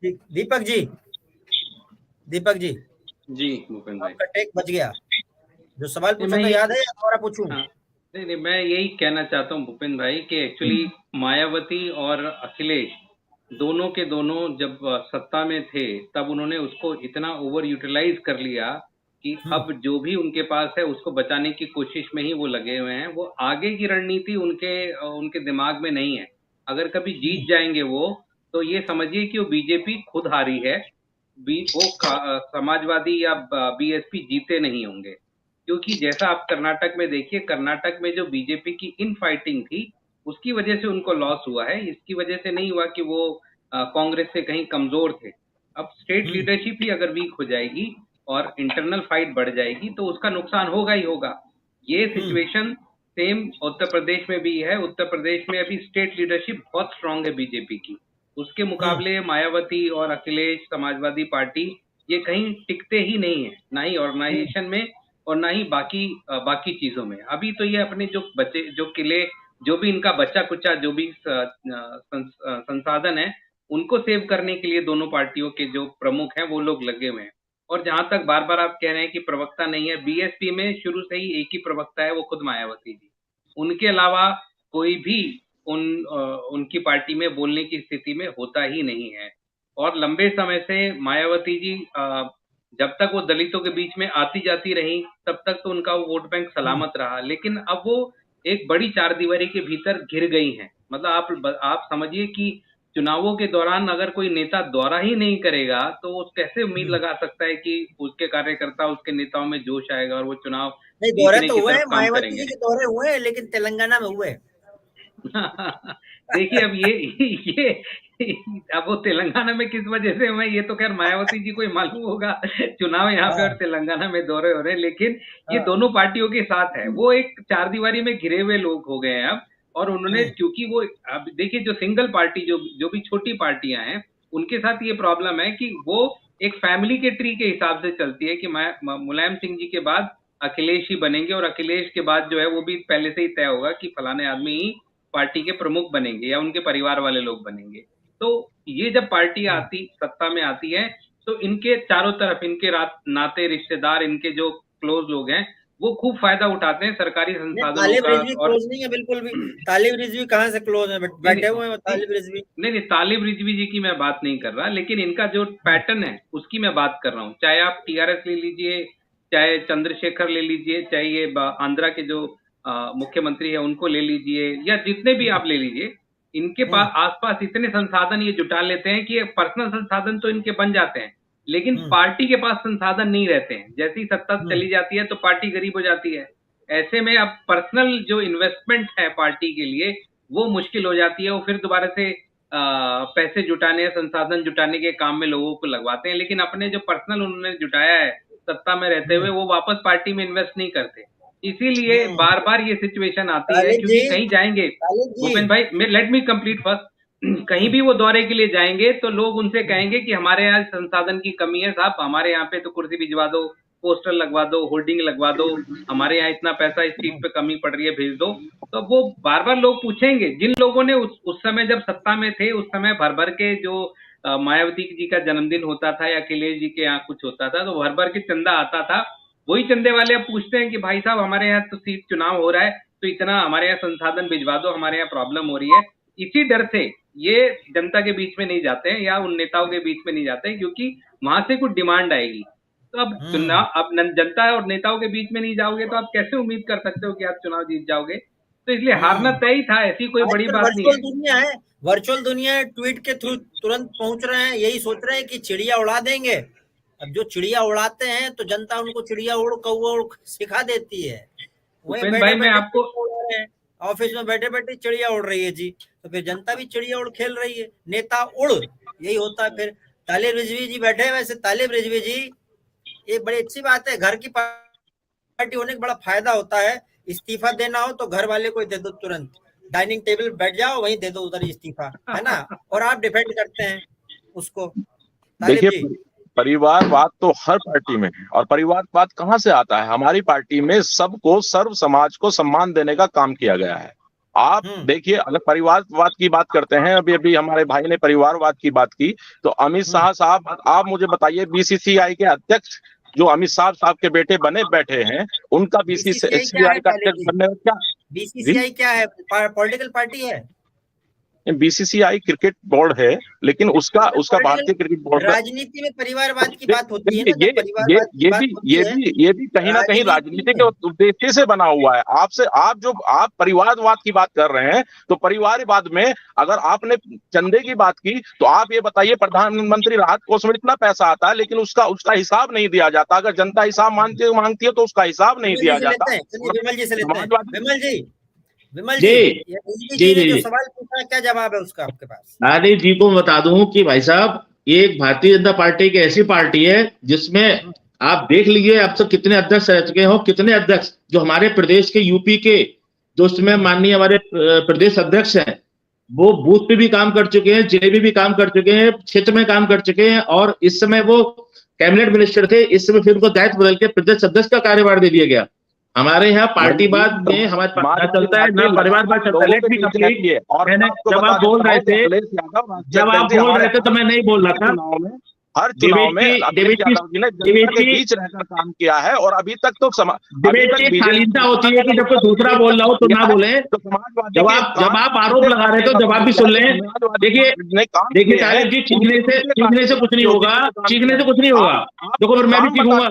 दीपक जी, दीपक जी, जी भूपेन भाई। आपका टेक बच गया। जो सवाल नहीं पूछा मैं था ये याद है या दोबारा पूछूं? हाँ, नहीं नहीं मैं यही कहना चाहता हूँ भूपेन भाई कि एक्चुअली मायावती और अखिलेश दोनों के दोनों जब सत्ता में थे तब उन्होंने उसको इतना ओवर यूटिलाइज कर लिया कि हम्म। अब जो भी उनके पास है उसको बचाने की कोशिश में ही वो लगे हुए हैं। वो आगे की रणनीति उनके दिमाग में नहीं है। अगर कभी हम्म। जीत जाएंगे वो, तो ये समझिए कि वो बीजेपी खुद हारी है। समाजवादी या बीएसपी जीते नहीं होंगे। क्योंकि जैसा आप कर्नाटक में देखिए, कर्नाटक में जो बीजेपी की इन फाइटिंग थी उसकी वजह से उनको लॉस हुआ है। इसकी वजह से नहीं हुआ कि वो कांग्रेस से कहीं कमजोर थे। अब स्टेट हम्म। लीडरशिप ही अगर वीक हो जाएगी और इंटरनल फाइट बढ़ जाएगी तो उसका नुकसान होगा ही होगा। ये हम्म। सिचुएशन सेम उत्तर प्रदेश में भी है। उत्तर प्रदेश में अभी स्टेट लीडरशिप बहुत स्ट्रांग है बीजेपी की। उसके हम्म। मुकाबले मायावती और अखिलेश, समाजवादी पार्टी, ये कहीं टिकते ही नहीं है, ना ही हम्म। ऑर्गेनाइजेशन में और ना ही बाकी चीजों में। अभी तो ये अपने जो बचे जो किले, जो भी इनका बच्चा कुचा जो भी संसाधन है, उनको सेव करने के लिए दोनों पार्टियों के जो प्रमुख हैं वो लोग लगे हुए हैं। और जहां तक बार बार आप कह रहे हैं कि प्रवक्ता नहीं है, बीएसपी में शुरू से ही एक ही प्रवक्ता है, वो खुद मायावती जी। उनके अलावा कोई भी उनकी पार्टी में बोलने की स्थिति में होता ही नहीं है। और लंबे समय से मायावती जी जब तक वो दलितों के बीच में आती जाती रही तब तक तो उनका वोट बैंक हम्म। सलामत रहा, लेकिन अब वो एक बड़ी चार दीवारी के भीतर घिर गई हैं। मतलब आप समझिए कि चुनावों के दौरान अगर कोई नेता दौरा ही नहीं करेगा तो वो कैसे उम्मीद हम्म। लगा सकता है कि उसके कार्यकर्ता, उसके नेताओं में जोश आएगा और वो चुनाव नहीं, दौरे जीतने तो की हुए हैं, तरफ काम मायावती करेंगे। जी के दौरे हुए हैं, लेकिन तेलंगाना में हुए। देखिए अब ये अब वो तेलंगाना में किस वजह से हुए ये तो खैर मायावती जी को ही मालूम होगा। चुनाव यहाँ पे और हाँ। तेलंगाना में दौरे हो रहे हैं, लेकिन ये हाँ। दोनों पार्टियों के साथ है। वो एक चार दीवारी में घिरे हुए लोग हो गए हैं अब। और उन्होंने, हम्म। क्योंकि वो अब देखिए जो सिंगल पार्टी, जो जो भी छोटी पार्टियां हैं, उनके साथ ये प्रॉब्लम है कि वो एक फैमिली के ट्री के हिसाब से चलती है कि मुलायम सिंह जी के बाद अखिलेश ही बनेंगे और अखिलेश के बाद जो है वो भी पहले से ही तय होगा कि फलाने आदमी ही पार्टी के प्रमुख बनेंगे या उनके परिवार वाले लोग बनेंगे। तो ये जब पार्टी हम्म। आती सत्ता में आती है तो इनके चारों तरफ इनके नाते रिश्तेदार, इनके जो क्लोज लोग हैं, वो खूब फायदा उठाते हैं सरकारी नहीं, संसाधनों तालिब का। रिजवी और क्लोज नहीं है बिल्कुल भी। तालिब रिजवी कहाँ से क्लोज है? नहीं नहीं बैठे हुए हैं वो नहीं तालिब रिजवी। नहीं नहीं, तालिब रिजवी जी की मैं बात नहीं कर रहा, लेकिन इनका जो पैटर्न है उसकी मैं बात कर रहा हूँ। चाहे आप टीआरएस ले लीजिए, चाहे चंद्रशेखर ले लीजिए, चाहे ये आंध्रा के जो मुख्यमंत्री है उनको ले लीजिए, या जितने भी हम्म। आप ले लीजिए, इनके हम्म। पास आसपास इतने संसाधन ये जुटा लेते हैं कि पर्सनल संसाधन तो इनके बन जाते हैं, लेकिन हम्म। पार्टी के पास संसाधन नहीं रहते हैं। जैसी सत्ता हम्म। चली जाती है तो पार्टी गरीब हो जाती है। ऐसे में अब पर्सनल जो इन्वेस्टमेंट है पार्टी के लिए वो मुश्किल हो जाती है। वो फिर दोबारा से पैसे जुटाने, संसाधन जुटाने के काम में लोगों को लगवाते हैं, लेकिन अपने जो पर्सनल उन्होंने जुटाया है सत्ता में रहते हुए, हम्म। वो वापस पार्टी में इन्वेस्ट नहीं करते। इसीलिए हम्म। बार बार ये सिचुएशन आती है, तालिब जी, क्योंकि कहीं जाएंगे, तालिब जी। भूपेन भाई, लेट मी कंप्लीट फर्स्ट। कहीं हम्म। भी वो दौरे के लिए जाएंगे तो लोग उनसे हम्म। कहेंगे कि हमारे यहाँ संसाधन की कमी है साहब, हमारे यहाँ पे तो कुर्सी भिजवा दो, पोस्टर लगवा दो, होर्डिंग लगवा दो, हमारे यहाँ इतना पैसा इस सीट हम्म। पे कमी पड़ रही है, भेज दो। तो वो बार बार लोग पूछेंगे। जिन लोगों ने उस समय जब सत्ता में थे उस समय भर भर के जो मायावती जी का जन्मदिन होता था या अखिलेश जी के यहाँ कुछ होता था तो भर भर के चंदा आता था। वही चंदे वाले अब पूछते हैं कि भाई साहब हमारे यहाँ तो सीट चुनाव हो रहा है तो इतना हमारे यहाँ संसाधन भिजवा दो, हमारे यहाँ प्रॉब्लम हो रही है। इसी डर से ये जनता के बीच में नहीं जाते हैं या उन नेताओं के बीच में नहीं जाते हैं, क्योंकि वहां से कुछ डिमांड आएगी। तो अब हम्म। चुनाव, अब जनता और नेताओं के बीच में नहीं जाओगे तो आप कैसे उम्मीद कर सकते हो कि आप चुनाव जीत जाओगे? तो इसलिए हारना हम्म। तय ही था, ऐसी कोई बड़ी आजकल बात नहीं वर्चुअल है। दुनिया है। वर्चुअल दुनिया है, ट्वीट के थ्रू तुरंत पहुंच रहे हैं, यही सोच रहे हैं कि चिड़िया उड़ा देंगे। अब जो चिड़िया उड़ाते हैं तो जनता उनको चिड़िया उड़ कौवा उड़ सिखा देती है। वहीं भूपेन बैठे भाई मैं बैठे आपको, चिड़िया उड़ा रहे हैं। ऑफिस में बैठे बैठे चिड़िया उड़ रही है जी, तो फिर जनता भी चिड़िया उड़ खेल रही है, नेता उड़, यही होता है फिर। तालिब रिजवी जी बैठे हैं। वैसे तालिब रिजवी जी, ये बड़ी अच्छी बात है, घर की पार्टी होने का बड़ा फायदा होता है। इस्तीफा देना हो तो घर वाले को दे दो तुरंत, डाइनिंग टेबल बैठ जाओ, वहीं दे दो उधर इस्तीफा, है ना? और आप डिफेंड करते हैं उसको, तालिब देखिए, जी। परिवारवाद तो हर पार्टी में है, और परिवारवाद कहाँ से आता है? हमारी पार्टी में सबको, सर्व समाज को सम्मान देने का काम किया गया है। आप देखिए, अगर परिवारवाद की बात करते हैं, अभी अभी हमारे भाई ने परिवारवाद की बात की, तो अमित शाह साहब, आप मुझे बताइए, बीसीसीआई के अध्यक्ष जो अमित शाह साहब के बेटे बने बैठे हैं, उनका बीसीसीआई क्या है बीसीसीआई का तालिब अध्यक्ष जी? बनने में क्या जी? बीसीसीआई क्या है? पॉलिटिकल पार्टी है? बीसीसीआई क्रिकेट बोर्ड है, लेकिन उसका तो फिर उसका पॉलिटिकल, भारतीय क्रिकेट बोर्ड का राजनीति में परिवारवाद की बात होती है देखिए, ना, जब परिवारवाद की बात होती है ये भी कहीं ना कहीं राजनीति के राजनीति में। उद्देश्य से बना हुआ है। आप परिवारवाद की बात कर रहे हैं, तो परिवारवाद में अगर आपने चंदे की बात की, तो आप ये बताइए, प्रधानमंत्री राहत कोष में इतना पैसा आता है, लेकिन उसका हिसाब नहीं दिया जाता। अगर जनता हिसाब मांगती है तो उसका हिसाब नहीं विमल जी दिया से जाता। लेते हैं, चलिए विमल जी से लेते हैं। समाजवादी विमल जी जी, ये मोदी जी जी ने जी जो जी सवाल पूछा, क्या जवाब है उसका आपके पास? नानी जी को बता दूं कि भाई साहब, ये एक भारतीय जनता पार्टी एक ऐसी पार्टी है जिसमें आप देख लीजिए अब तक कितने अध्यक्ष रह चुके हो, कितने अध्यक्ष जो हमारे प्रदेश के यूपी के जो उसमें माननीय हमारे प्रदेश अध्यक्ष हैं, वो बूथ पे भी काम कर चुके हैं, जिले में भी काम कर चुके हैं, क्षेत्र में काम कर चुके हैं, और इस समय वो कैबिनेट मिनिस्टर थे। इस समय फिर उनको दायित्व बदल के प्रदेश अध्यक्ष का कार्यभार दे दिया गया। हमारे यहाँ पार्टीवाद में हमारे पास ना चलता है, ना परिवारवाद चलता है। Let me complete. मैंने जब आप बोल रहे थे तो मैं नहीं बोल रहा था। हर चुनाव में अखिलेश यादव जी ने जनता के बीच रहकर काम किया है, और अभी तक तो डिबेट की शालीनता होती है कि जब कोई दूसरा बोल रहा हो तो ना बोले। जब आप आरोप लगा रहे तो जवाब भी सुन लें। देखिए तालिब जी, चीखने से कुछ नहीं होगा, देखो फिर मैं भी चीखूंगा।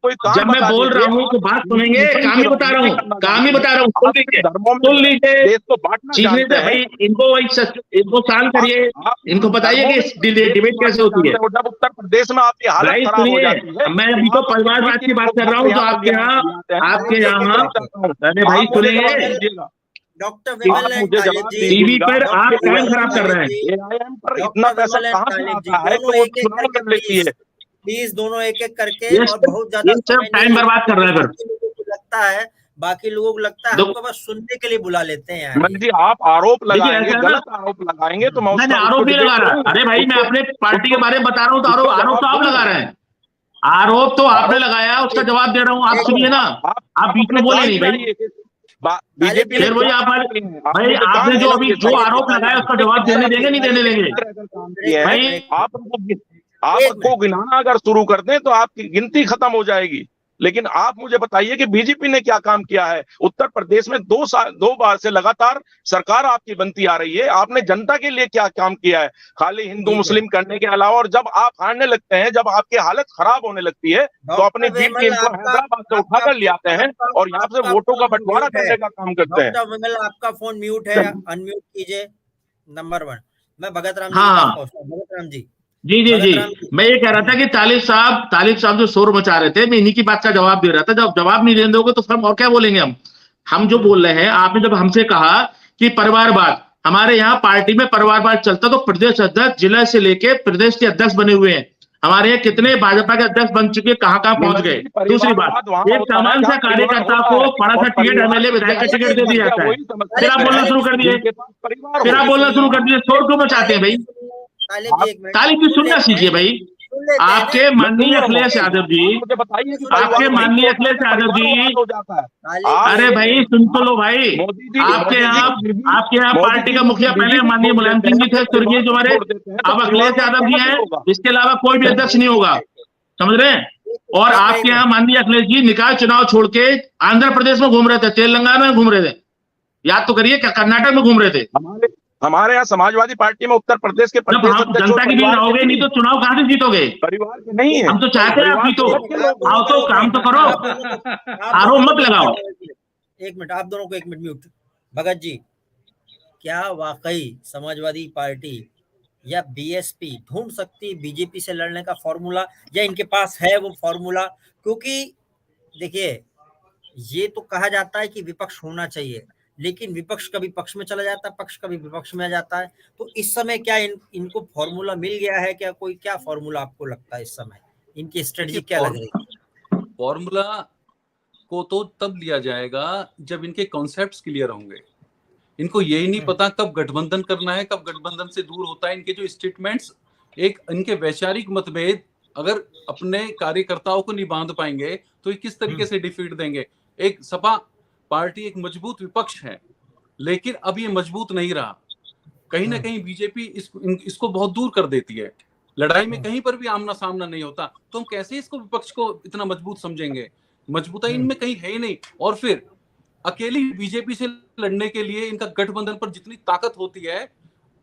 जब मैं बोल रहा हूँ तो बात सुनेंगे, काम ही बता रहा हूँ, सुन लीजिए। चीखने से भाई इनको शांत करिए, इनको बताइए कि डिबेट कैसे होती है। जब उत्तर प्रदेश में आपकी हालत खराब हो जाती है, मैं अभी तो परिवारवाद की बात कर रहा हूँ, तो आपके यहाँ अरे भाई सुनिए, डॉक्टर विमल टीवी पर आप टाइम खराब कर रहे हैं। AIM पर इतना पैसा कहाँ से आता है कि वो चुनाव लड़ लेती है? प्लीज दोनों एक एक करके, और बहुत ज्यादा टाइम बर्बाद कर रहे हैं। फिर लगता है, बाकी लोगों को लगता है हमको बस सुनने के लिए बुला लेते हैं। मन जी, आप आरोप लगाएंगे, गलत आरोप लगाएंगे तो मैं आरोप नहीं लगा रहा। अरे भाई, मैं अपने पार्टी के बारे में बता रहा हूँ, तो आरोप तो आप लगा रहे हैं। आरोप तो आपने लगाया, उसका जवाब दे रहा हूँ। आप सुनिए ना, आप बीच में बोले नहीं भाई। बीजेपी फिर वही भाई आपने जो आरोप लगाया उसका जवाब देने देंगे, नहीं देने देंगे भाई। आपको गिनाना अगर शुरू कर दें तो आपकी गिनती खत्म हो जाएगी। लेकिन आप मुझे बताइए कि बीजेपी ने क्या काम किया है। उत्तर प्रदेश में 2 बार से लगातार सरकार आपकी बनती आ रही है। आपने जनता के लिए क्या काम किया है? खाली हिंदू मुस्लिम करने के अलावा। और जब आप हारने लगते हैं, जब आपकी हालत खराब होने लगती है, तो अपनी जीत टीम को हैदराबाद से उठाकर ले आते हैं और यहाँ से वोटों का बंटवारा करने का काम करते हैं। डॉक्टर विमल, आपका फोन म्यूट है, अनम्यूट कीजिए। नंबर 1, मैं भगत राम जी। जी मैं ये कह रहा था कि तालिब साहब जो शोर मचा रहे थे, मैं इन्हीं की बात का जवाब दे रहा था। जब जवाब नहीं देने दोगे तो फिर और क्या बोलेंगे हम जो बोल रहे हैं। आपने जब हमसे कहा कि परिवारवाद, हमारे यहाँ पार्टी में परिवारवाद चलता, तो प्रदेश अध्यक्ष जिला से लेके प्रदेश के अध्यक्ष बने हुए हैं। हमारे यहाँ कितने भाजपा के अध्यक्ष बन चुके, कहाँ पहुंच गए। दूसरी बात, एक सामान्य सा कार्यकर्ता को बड़ा सा टिकट, एमएलए विधायक का टिकट दे दिया जाता है, फिर आप बोलना शुरू कर दिए। शोर क्यों मचाते हैं भाई? तालिब जी सुनना सीखिए भाई। आपके माननीय अखिलेश यादव जी, अरे भाई सुन तो लो भाई। आपके यहाँ पार्टी का मुखिया पहले माननीय मुलायम सिंह जी थे, स्वर्गीय जो हमारे, अब अखिलेश यादव जी हैं। इसके अलावा कोई भी अध्यक्ष नहीं होगा, समझ रहे हैं। और आपके यहाँ माननीय अखिलेश जी निकाय चुनाव छोड़ के आंध्र प्रदेश में घूम रहे थे, तेलंगाना में घूम रहे थे, याद तो करिए, कर्नाटक में घूम रहे थे। हमारे यहाँ समाजवादी पार्टी में उत्तर प्रदेश के जनता की बीच रहोगे, नहीं तो चुनाव कहां से जीतोगे? परिवार के नहीं है। हम तो चाहते हैं आप जीतो, आओ तो काम तो करो, आरोप मत लगाओ। 1 मिनट, आप दोनों को 1 मिनट म्यूट। भगत जी, क्या वाकई समाजवादी पार्टी या बीएसपी ढूंढ सकती बीजेपी से लड़ने का फॉर्मूला, या इनके पास है वो फॉर्मूला? क्योंकि देखिए, ये तो कहा जाता है कि विपक्ष होना चाहिए, लेकिन विपक्ष कभी पक्ष में चला जाता है, पक्ष कभी विपक्ष में आ जाता है। तो इस समय क्या इनको फॉर्मूला मिल गया है? क्या फॉर्मूला आपको लगता है इस समय इनकी स्ट्रेटजी क्या लग रही है? फॉर्मूला को तो तब लिया जाएगा जब इनके कॉन्सेप्ट्स क्लियर होंगे। इनको यही नहीं पता कब गठबंधन करना है, कब गठबंधन से दूर होता है। इनके जो स्टेटमेंट्स, एक इनके वैचारिक मतभेद अगर अपने कार्यकर्ताओं को नहीं बांध पाएंगे तो ये किस तरीके से डिफीट देंगे। एक सपा पार्टी एक मजबूत विपक्ष है, लेकिन अब ये मजबूत नहीं रहा। कहीं ना कहीं बीजेपी इसको बहुत दूर कर देती है। लड़ाई में कहीं पर भी आमना सामना नहीं होता, तो हम कैसे इसको विपक्ष को इतना मजबूत समझेंगे? मजबूताई इनमें कहीं है ही नहीं। और फिर अकेली बीजेपी से लड़ने के लिए इनका गठबंधन पर जितनी ताकत होती है,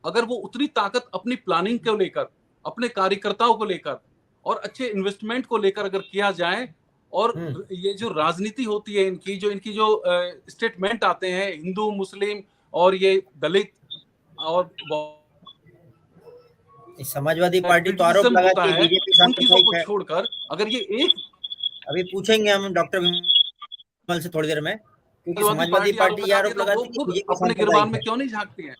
अगर वो उतनी ताकत अपनी प्लानिंग को लेकर, अपने कार्यकर्ताओं को लेकर और अच्छे इन्वेस्टमेंट को लेकर अगर किया जाए, और ये जो राजनीति होती है इनकी जो स्टेटमेंट आते हैं हिंदू मुस्लिम और ये दलित और समाजवादी पार्टी तो आरोप लगाती है बीजेपी उन चीजों को छोड़कर, अगर ये एक, अभी पूछेंगे हम डॉक्टर विमल से थोड़ी देर में, क्योंकि समाजवादी पार्टी ये आरोप लगाती है कि बीजेपी अपने गिरबान में क्यों नहीं झांकती है।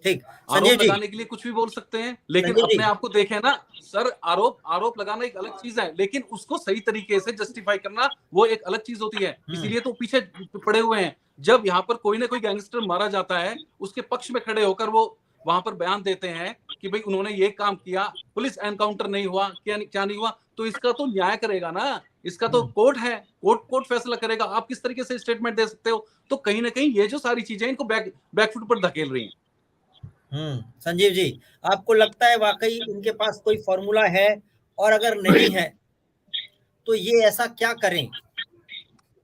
ठीक, आरोप लगाने के लिए कुछ भी बोल सकते हैं, लेकिन अपने आप को देखें ना सर। आरोप लगाना एक अलग चीज है, लेकिन उसको सही तरीके से जस्टिफाई करना वो एक अलग चीज होती है। इसीलिए तो पीछे पड़े हुए हैं। जब यहाँ पर कोई ना कोई गैंगस्टर मारा जाता है, उसके पक्ष में खड़े होकर वो वहां पर बयान देते हैं कि भाई उन्होंने ये काम किया, पुलिस एनकाउंटर नहीं हुआ, क्या नहीं हुआ, तो इसका तो न्याय करेगा ना, इसका तो कोर्ट है, कोर्ट फैसला करेगा। आप किस तरीके से स्टेटमेंट दे सकते हो? तो कहीं ना कहीं ये जो सारी चीजें इनको बैकफुट पर धकेल रही हैं। संजीव जी, आपको लगता है वाकई इनके पास कोई फॉर्मूला है, और अगर नहीं है तो ये ऐसा क्या करें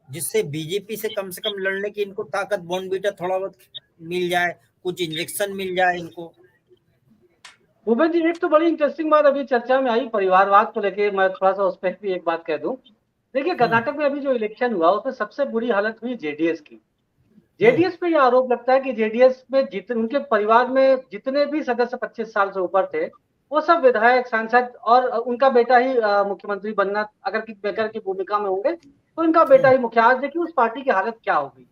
जिससे बीजेपी से कम लड़ने की इनको ताकत, बॉर्नविटा थोड़ा बहुत मिल जाए, कुछ इंजेक्शन मिल जाए इनको? भूपेंद्र जी, एक तो बड़ी इंटरेस्टिंग बात अभी चर्चा में आई परिवारवाद को लेके, मैं थोड़ा सा उस पर भी एक बात कह दूं। देखिए, कर्नाटक में अभी जो इलेक्शन हुआ उसमें सबसे बुरी हालत हुई जेडीएस की। जेडीएस पे यह आरोप लगता है कि जेडीएस में उनके परिवार में जितने भी सदस्य 25 साल से ऊपर थे, वो सब विधायक, सांसद, और उनका बेटा ही मुख्यमंत्री बनना, अगर किंगमेकर की भूमिका में होंगे तो इनका बेटा ही मुख्य। आज देखिए उस पार्टी की हालत क्या हो गई।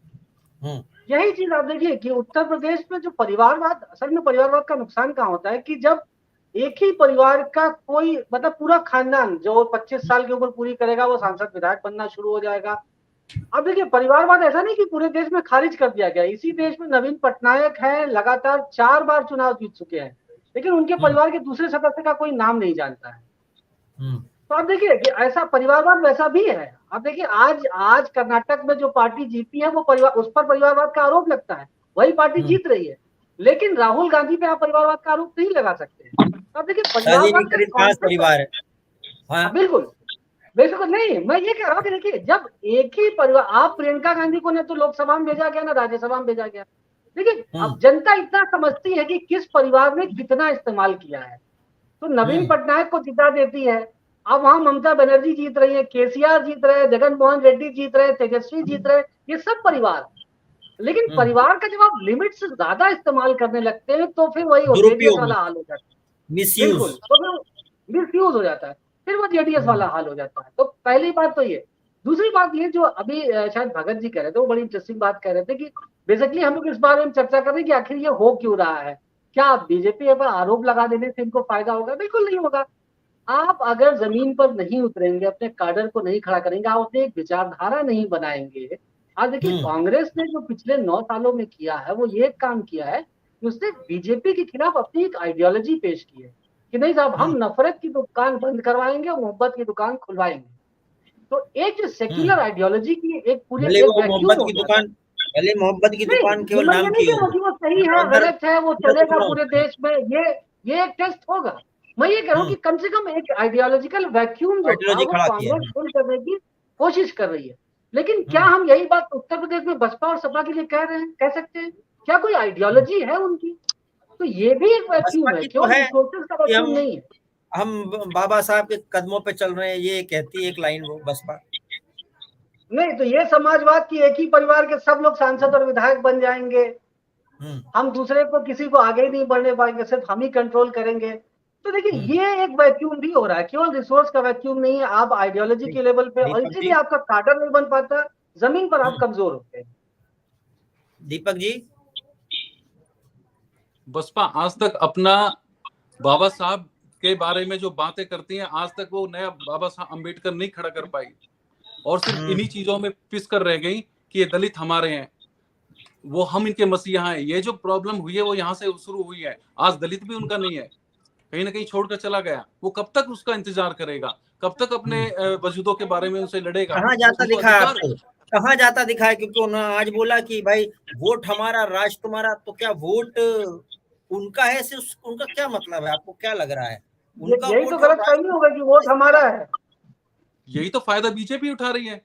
यही चीज आप देखिए कि उत्तर प्रदेश में जो परिवारवाद, असल में परिवारवाद का नुकसान कहाँ होता है कि जब एक ही परिवार का कोई, मतलब पूरा खानदान जो 25 साल की उम्र पूरी करेगा वो सांसद विधायक बनना शुरू हो जाएगा। अब देखिए, परिवारवाद ऐसा नहीं कि पूरे देश में खारिज कर दिया गया। इसी देश में नवीन पटनायक है, लगातार 4 बार चुनाव जीत चुके हैं, लेकिन उनके परिवार के दूसरे सदस्य का कोई नाम नहीं जानता है। तो आप देखिए कि ऐसा परिवारवाद वैसा भी है। आप देखिए आज कर्नाटक में जो पार्टी जीती है वो उस पर परिवारवाद का आरोप लगता है, वही पार्टी जीत रही है, लेकिन राहुल गांधी पे आप परिवारवाद का आरोप नहीं लगा सकते। आप देखिए परिवार है। हाँ बिल्कुल नहीं, मैं ये कह रहा हूँ कि देखिए, जब एक ही परिवार, आप प्रियंका गांधी को न तो लोकसभा में भेजा गया ना राज्यसभा में भेजा गया। देखिए, अब जनता इतना समझती है कि किस परिवार ने कितना इस्तेमाल किया है, तो नवीन पटनायक को जिता देती है। अब वहां ममता बनर्जी जीत रही है, केसीआर जीत रहे हैं, जगन मोहन रेड्डी जीत रहे हैं, तेजस्वी जीत रहे हैं, ये सब परिवार। लेकिन परिवार का जब आप लिमिट से ज्यादा इस्तेमाल करने लगते हैं तो फिर वही जेडीएस वाला हाल हो जाता है, मिसयूज हो जाता है, फिर वो जेडीएस वाला हाल हो जाता है। तो पहली बात तो ये। दूसरी बात ये, जो अभी शायद भगत जी कह रहे थे, वो बड़ी इंटरेस्टिंग बात कह रहे थे कि बेसिकली हम लोग इस बारे में चर्चा कर रहे हैं कि आखिर ये हो क्यों रहा है, क्या बीजेपी पर आरोप लगा देने से इनको फायदा होगा? बिल्कुल नहीं होगा। आप अगर जमीन पर नहीं उतरेंगे, अपने काडर को नहीं खड़ा करेंगे, आप अपने एक विचारधारा नहीं बनाएंगे। आज देखिए, कांग्रेस ने जो पिछले 9 सालों में किया है वो ये काम किया है कि उसने बीजेपी के खिलाफ अपनी एक आइडियोलॉजी पेश की है कि नहीं साहब, हम नफरत की दुकान बंद करवाएंगे और मोहब्बत की दुकान खुलवाएंगे। तो एक जो सेक्युलर आइडियोलॉजी की एक पूरी मोहब्बत की दुकान केवल नाम की है, वो सही है गलत है वो चलेगा पूरे देश में, ये एक टेस्ट होगा। मैं ये कह रहा हूँ कि कम से कम एक आइडियोलॉजिकल वैक्यूम जो कांग्रेस फुल करने की कोशिश कर रही है। लेकिन क्या हम यही बात उत्तर प्रदेश में बसपा और सपा के लिए कह सकते हैं? क्या कोई आइडियोलॉजी है उनकी? तो ये भी एक वैक्यूम है, क्यों रिसोर्सेज का वैक्यूम नहीं है। हम बाबा साहब के कदमों पे चल रहे हैं, ये कहती है एक लाइन वो बसपा। नहीं तो ये समाजवाद की एक ही परिवार के सब लोग सांसद और विधायक बन जाएंगे, हम दूसरे को किसी को आगे नहीं बढ़ने पाएंगे, सिर्फ हम ही कंट्रोल करेंगे। तो देखिए, ये एक वैक्यूम भी हो रहा है, केवल रिसोर्स का वैक्यूम नहीं है। आप आइडियोलॉजी के लेवल पे, और इसीलिए आपका काडर नहीं बन पाता, जमीन पर आप कमजोर होते हैं। दीपक जी, बसपा आज तक अपना बाबा साहब के बारे में जो बातें करती हैं, आज तक वो नया बाबा साहब अम्बेडकर नहीं खड़ा कर पाई, और सिर्फ इन्हीं चीजों में पिस कर रह गई कि ये दलित हमारे हैं, वो हम इनके मसीहा हैं। ये जो प्रॉब्लम हुई है वो यहाँ से शुरू हुई है। आज दलित भी उनका नहीं है, कहीं ना कहीं छोड़कर चला गया। वो कब तक उसका इंतजार करेगा? कब तक अपने वजूदों के बारे में उनसे लड़ेगा? कहाँ जाता दिखा आपको? कहाँ जाता दिखा है, क्योंकि उन्होंने आज बोला कि भाई वोट हमारा राज तुम्हारा, तो क्या वोट उनका है, सिर्फ उनका क्या मतलब है, आपको क्या लग रहा है? उनका यही वोट तो और गलत फहमी होगा कि वोट हमारा है। यही तो फायदा बीजेपी उठा रही है।